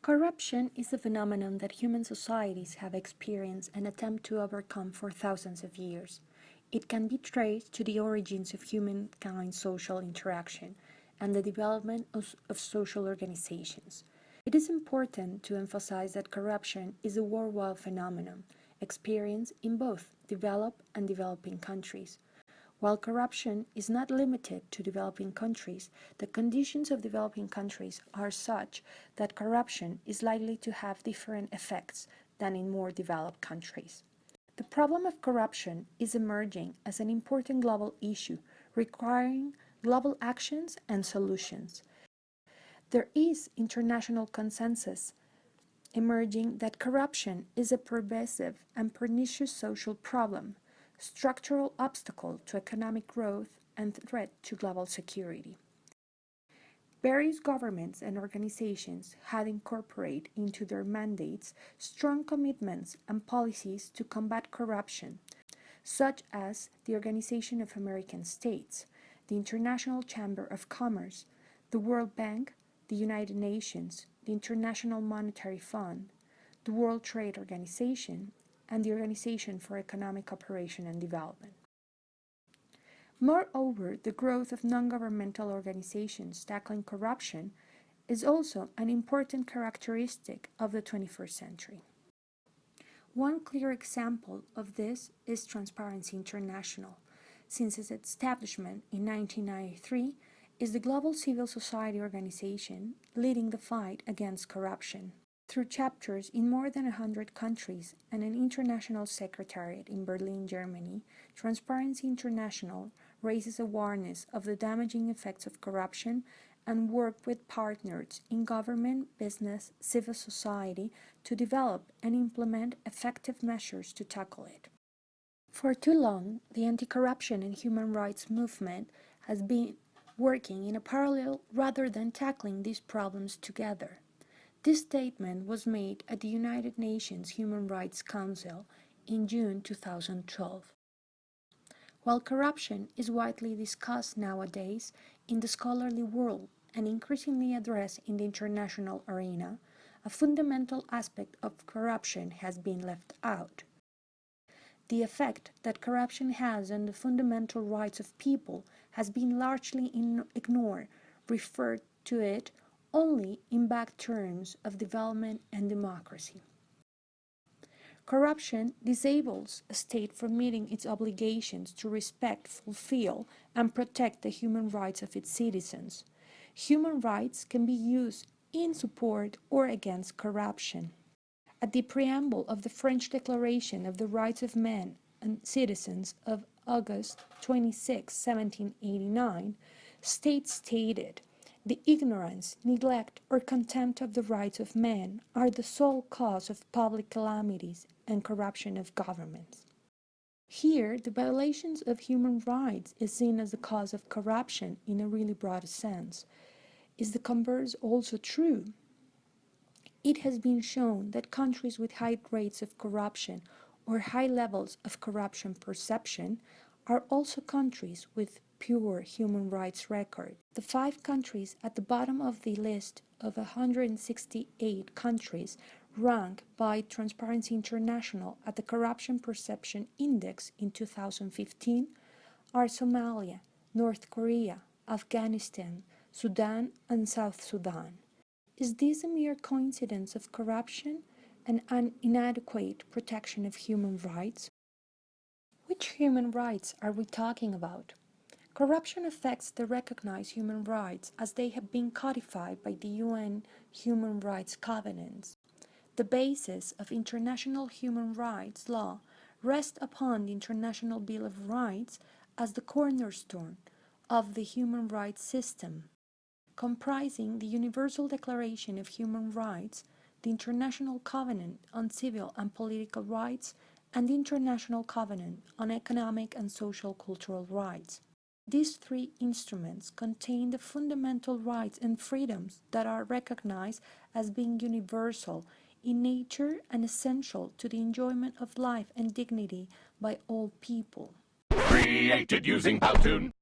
Corruption is a phenomenon that human societies have experienced and attempt to overcome for thousands of years. It can be traced to the origins of humankind's social interaction and the development of social organizations. It is important to emphasize that corruption is a worldwide phenomenon, experienced in both developed and developing countries. While corruption is not limited to developing countries, the conditions of developing countries are such that corruption is likely to have different effects than in more developed countries. The problem of corruption is emerging as an important global issue requiring global actions and solutions. There is international consensus emerging that corruption is a pervasive and pernicious social problem, structural obstacle to economic growth and threat to global security. Various governments and organizations have incorporated into their mandates strong commitments and policies to combat corruption, such as the Organization of American States, the International Chamber of Commerce, the World Bank, the United Nations, the International Monetary Fund, the World Trade Organization, and the Organization for Economic Cooperation and Development. Moreover, the growth of non-governmental organizations tackling corruption is also an important characteristic of the 21st century. One clear example of this is Transparency International. Since its establishment in 1993, is the global civil society organization leading the fight against corruption. Through chapters in more than 100 countries and an international secretariat in Berlin, Germany, Transparency International raises awareness of the damaging effects of corruption and works with partners in government, business, civil society to develop and implement effective measures to tackle it. For too long, the anti-corruption and human rights movement has been working in a parallel rather than tackling these problems together. This statement was made at the United Nations Human Rights Council in June 2012. While corruption is widely discussed nowadays in the scholarly world and increasingly addressed in the international arena, a fundamental aspect of corruption has been left out. The effect that corruption has on the fundamental rights of people has been largely ignored, referred to it only in vague terms of development and democracy. Corruption disables a state from meeting its obligations to respect, fulfill, and protect the human rights of its citizens. Human rights can be used in support or against corruption. At the preamble of the French Declaration of the Rights of Man and Citizens of August 26, 1789, states stated, "The ignorance, neglect, or contempt of the rights of man are the sole cause of public calamities and corruption of governments." Here, the violations of human rights is seen as the cause of corruption in a really broad sense. Is the converse also true? It has been shown that countries with high rates of corruption or high levels of corruption perception are also countries with pure human rights record. The 5 countries at the bottom of the list of 168 countries ranked by Transparency International at the Corruption Perception Index in 2015 are Somalia, North Korea, Afghanistan, Sudan, and South Sudan. Is this a mere coincidence of corruption and an inadequate protection of human rights? Which human rights are we talking about? Corruption affects the recognized human rights as they have been codified by the UN Human Rights Covenants. The basis of international human rights law rests upon the International Bill of Rights as the cornerstone of the human rights system, comprising the Universal Declaration of Human Rights, the International Covenant on Civil and Political Rights, and the International Covenant on Economic and Social Cultural Rights. These 3 instruments contain the fundamental rights and freedoms that are recognized as being universal in nature and essential to the enjoyment of life and dignity by all people. Created using Powtoon.